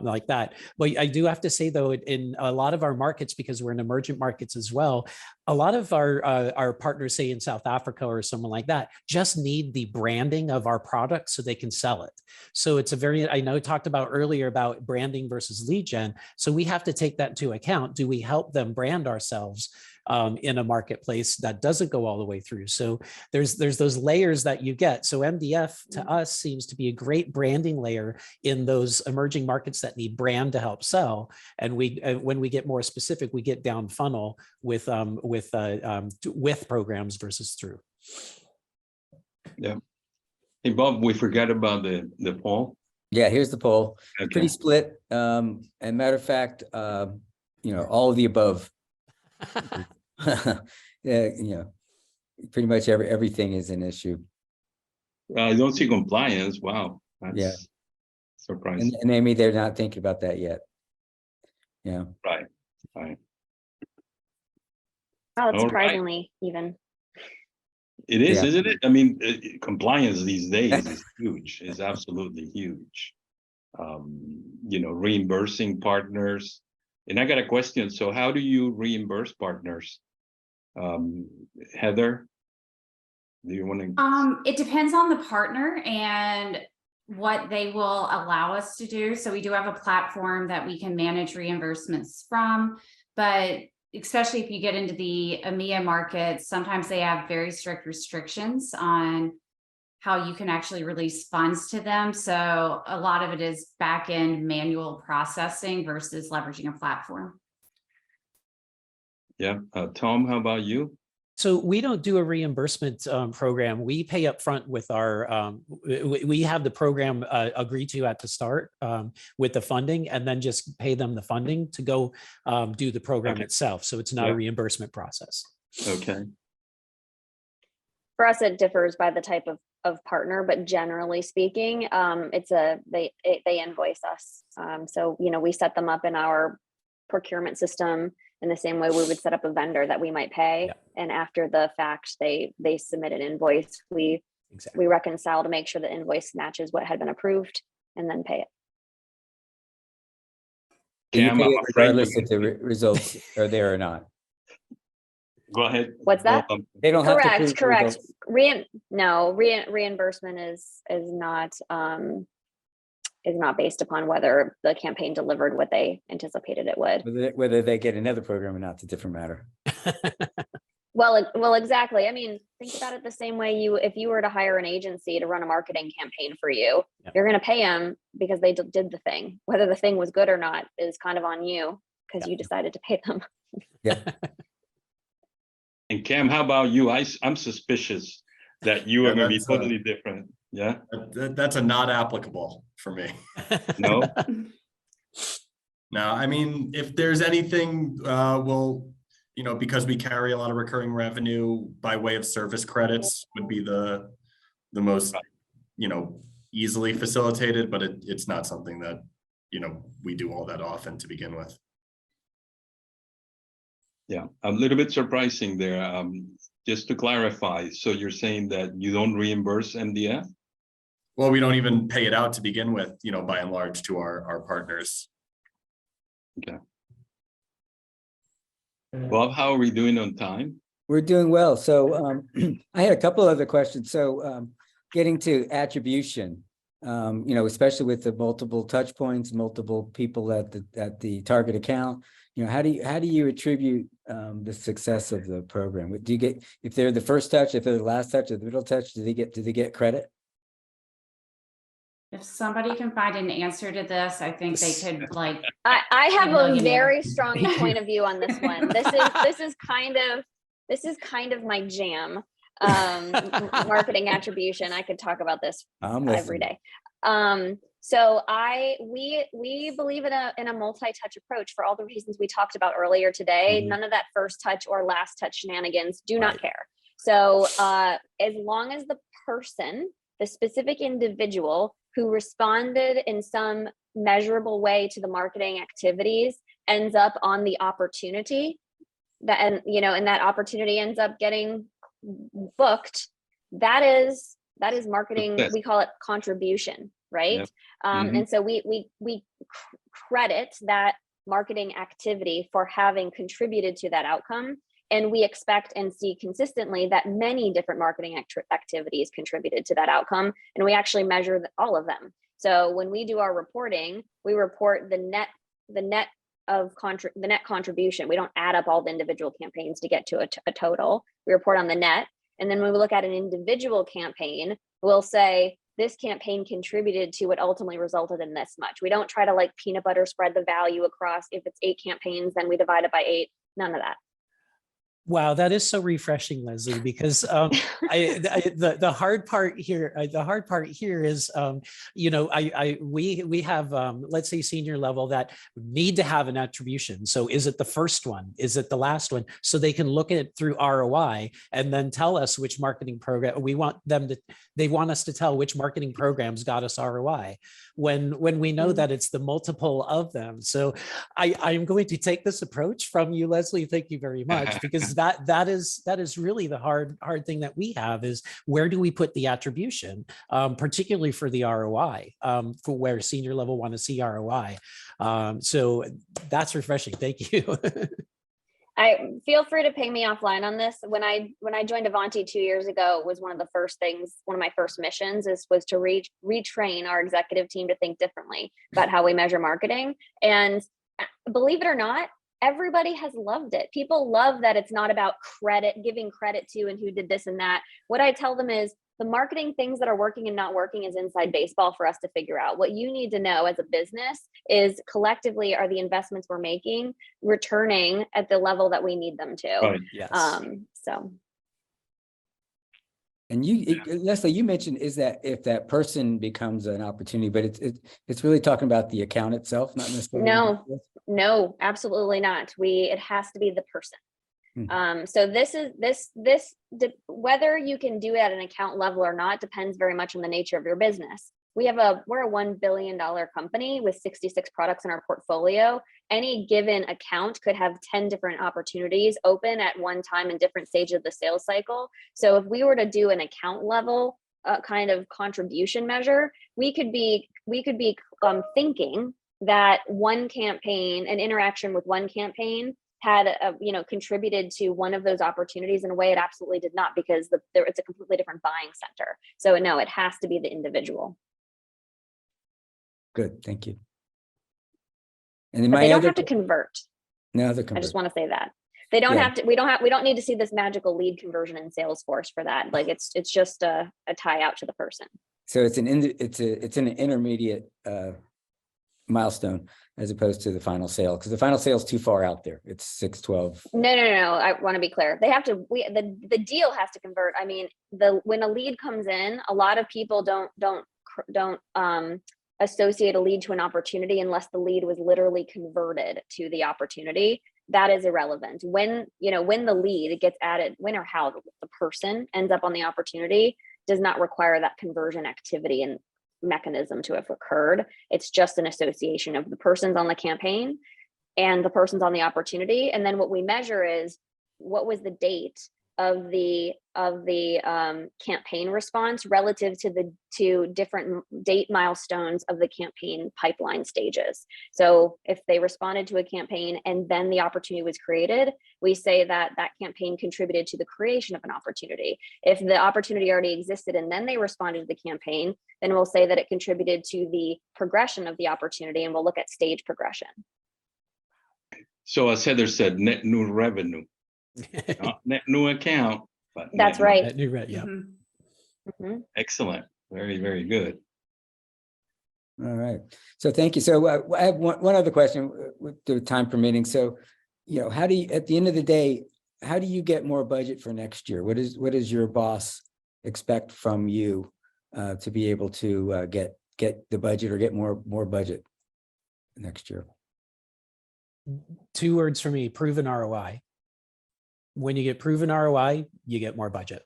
like that. But I do have to say, though, in a lot of our markets, because we're in emergent markets as well, a lot of our partners, say in South Africa or someone like that, just need the branding of our product so they can sell it. So it's I know I talked about earlier about branding versus lead gen. So we have to take that into account. Do we help them brand ourselves in a marketplace that doesn't go all the way through? So there's those layers that you get. So MDF to us seems to be a great branding layer in those emerging markets that need brand to help sell. And when we get more specific, we get down funnel with programs versus through. Yeah. Hey, Bob, we forgot about the poll. Yeah, here's the poll. Okay. Pretty split. And matter of fact, all of the above. Yeah, pretty much everything is an issue. I don't see compliance. Wow, that's surprising. And maybe they're not thinking about that yet. Yeah. Right. Oh, it's surprisingly even. It is, isn't it? Compliance these days is huge. It's absolutely huge. Reimbursing partners. And I got a question. So how do you reimburse partners? Heather, do you want to? It depends on the partner and what they will allow us to do. So we do have a platform that we can manage reimbursements from. but especially if you get into the EMEA markets, sometimes they have very strict restrictions on how you can actually release funds to them. So a lot of it is back-end manual processing versus leveraging a platform. Yeah. Tom, how about you? So we don't do a reimbursement program. We pay up front with our, we have the program agreed to at the start with the funding, and then just pay them the funding to go do the program itself. So it's not a reimbursement process. Okay. For us, it differs by the type of partner, but generally speaking, they invoice us. So, you know, we set them up in our procurement system in the same way we would set up a vendor that we might pay. And after the fact, they submit an invoice. We reconcile to make sure the invoice matches what had been approved, and then pay it. Cam, You pay I'm it afraid regardless if the results are there or not. Go ahead. What's that? They don't have to prove the Correct. results. Reimbursement is not based upon whether the campaign delivered what they anticipated it would. Whether they get another program or not, it's a different matter. Well, exactly. I mean, think about it the same way if you were to hire an agency to run a marketing campaign for you, you're going to pay them because they did the thing. Whether the thing was good or not is kind of on you because you decided to pay them. Yeah. And Cam, how about you? I'm suspicious that you are going to be totally different. Yeah. That's a not applicable for me. No. No, I mean, if there's anything, we'll, you know, because we carry a lot of recurring revenue by way of service credits would be the most, you know, easily facilitated, but it's not something that, you know, we do all that often to begin with. Yeah, a little bit surprising there. Just to clarify, so you're saying that you don't reimburse MDF? Well, we don't even pay it out to begin with, you know, by and large to our partners. Okay. Bob, how are we doing on time? We're doing well. So I had a couple other questions. So getting to attribution, you know, especially with the multiple touch points, multiple people at the target account, you know, how do you attribute the success of the program? Do you get, if they're the first touch, if they're the last touch, or the middle touch, do they get credit? If somebody can find an answer to this, I think they could like. I have a very strong point of view on this one. This is kind of my jam. Marketing attribution. I could talk about this every day. So we believe in a multi-touch approach for all the reasons we talked about earlier today. Mm-hmm. None of that first touch or last touch shenanigans. Do not care. So as long as the person, the specific individual who responded in some measurable way to the marketing activities ends up on the opportunity and that opportunity ends up getting booked, that is marketing. We call it contribution, right? Yep. Mm-hmm. And so we credit that marketing activity for having contributed to that outcome. And we expect and see consistently that many different marketing activities contributed to that outcome. And we actually measure all of them. So when we do our reporting, we report the net contribution. We don't add up all the individual campaigns to get to a total. We report on the net. And then when we look at an individual campaign, we'll say this campaign contributed to what ultimately resulted in this much. We don't try to like peanut butter spread the value across. If it's 8 campaigns, then we divide it by 8. None of that. Wow, that is so refreshing, Leslie, because the hard part here is, you know, we have, let's say senior level that need to have an attribution. So is it the first one? Is it the last one? So they can look at it through ROI and then tell us which marketing program they want us to tell which marketing programs got us ROI when we know that it's the multiple of them. So I'm going to take this approach from you, Leslie. Thank you very much, because that is really the hard thing that we have is where do we put the attribution, particularly for the ROI, for where senior level want to see ROI. So that's refreshing. Thank you. I feel free to ping me offline on this. When I joined Avanti 2 years ago, it was one of my first missions was to retrain our executive team to think differently about how we measure marketing. And believe it or not, everybody has loved it. People love that it's not about credit, giving credit to and who did this and that. What I tell them is the marketing things that are working and not working is inside baseball for us to figure out. What you need to know as a business is collectively, are the investments we're making returning at the level that we need them to? Right. Yes. So. And Leslie, you mentioned is that if that person becomes an opportunity, but it's really talking about the account itself, not necessarily. No, absolutely not. It has to be the person. So whether you can do it at an account level or not depends very much on the nature of your business. We're a $1 billion company with 66 products in our portfolio. Any given account could have 10 different opportunities open at one time in different stages of the sales cycle. So if we were to do an account level kind of contribution measure, we could be thinking that one campaign, an interaction with one campaign, had contributed to one of those opportunities in a way it absolutely did not, because it's a completely different buying center. So no, it has to be the individual. Good, thank you. And then But they don't have to convert. No, they convert. I just want to say that they don't have to. We don't need to see this magical lead conversion in Salesforce for that. Like it's just a tie out to the person. So it's an intermediate milestone as opposed to the final sale, because the final sale is too far out there. It's 6/12. No. I want to be clear. They have to. The deal has to convert. I mean, when a lead comes in, a lot of people don't associate a lead to an opportunity unless the lead was literally converted to the opportunity. That is irrelevant. When the lead gets added, when or how the person ends up on the opportunity does not require that conversion activity and mechanism to have occurred. It's just an association of the persons on the campaign and the persons on the opportunity. And then what we measure is what was the date of the campaign response relative to different date milestones of the campaign pipeline stages. So if they responded to a campaign and then the opportunity was created, we say that campaign contributed to the creation of an opportunity. If the opportunity already existed and then they responded to the campaign, then we'll say that it contributed to the progression of the opportunity, and we'll look at stage progression. So as Heather said, net new revenue. Not net new account, but That's right. That new red, yeah. Mm-hmm. Excellent. Very, very good. All right. So thank you. So I have one other question with the time permitting. So, how do you, at the end of the day, how do you get more budget for next year? What does your boss expect from you to be able to get the budget or get more budget next year? 2 words for me: proven ROI. When you get proven ROI, you get more budget.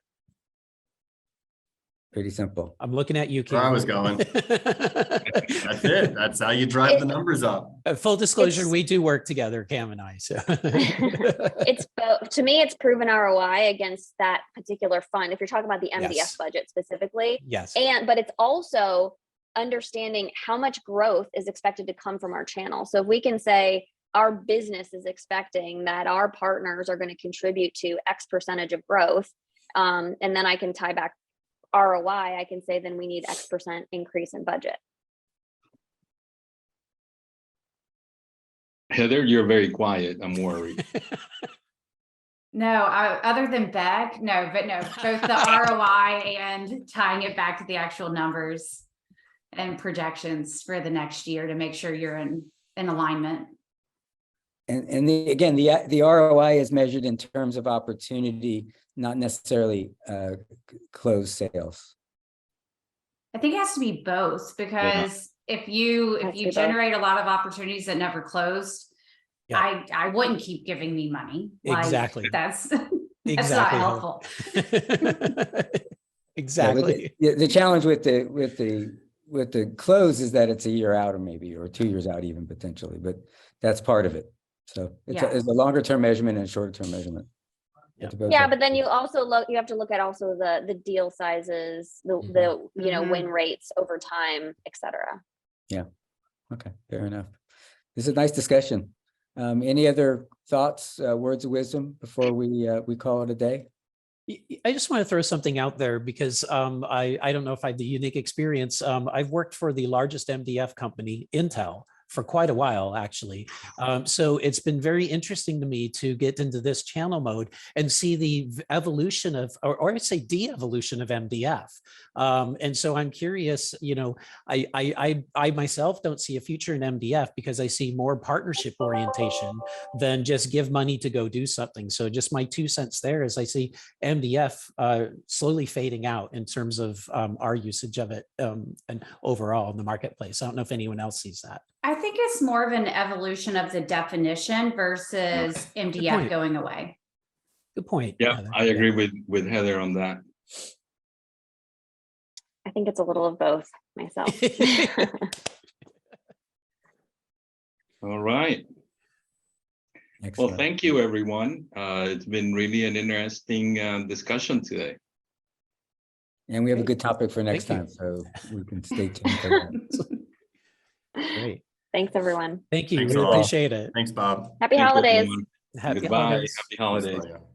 Pretty simple. I'm looking at you, Cam. Where I was going. That's it. That's how you drive the numbers up. Full disclosure, we do work together, Cam and I. So It's both. To me, it's proven ROI against that particular fund. If you're talking about the MDF Yes. budget specifically, yes. but it's also understanding how much growth is expected to come from our channel. So if we can say our business is expecting that our partners are going to contribute to X percentage of growth, and then I can tie back ROI, I can say then we need X percent increase in budget. Heather, you're very quiet. I'm worried. No, other than Beck, no, both the ROI and tying it back to the actual numbers and projections for the next year to make sure you're in alignment. And again, the ROI is measured in terms of opportunity, not necessarily closed sales. I think it has to be both, because if you generate a lot of opportunities that never closed, I wouldn't keep giving me money. Exactly. That's Exactly. not helpful. Exactly. Yeah, the challenge with the close is that it's a year out, or 2 years out even potentially, but that's part of it. So it's a longer term measurement and a shorter term measurement. Yeah, but then you have to look at also the deal sizes, the win rates over time, etc. Yeah. Okay, fair enough. This is a nice discussion. Any other thoughts, words of wisdom before we call it a day? I just want to throw something out there because I don't know if I have the unique experience. I've worked for the largest MDF company, Intel, for quite a while, actually. So it's been very interesting to me to get into this channel mode and see the evolution of, or I'd say de-evolution of MDF. And so I'm curious, you know, I myself don't see a future in MDF because I see more partnership orientation than just give money to go do something. So just my 2 cents there is I see MDF slowly fading out in terms of our usage of it and overall in the marketplace. I don't know if anyone else sees that. I think it's more of an evolution of the definition versus MDF point. going away. Good point. Yeah, Heather. I agree with Heather on that. I think it's a little of both myself. All right. Well, Excellent. thank you, everyone. It's been really an interesting discussion today. And we have a good topic for next Thank time, so we can stay tuned for that. Great. Thanks, everyone. Thank you. Thanks Really all. appreciate it. Thanks, Bob. Happy Thank you, holidays. everyone. Happy Goodbye. holidays. Happy Thanks, holidays. Claudio.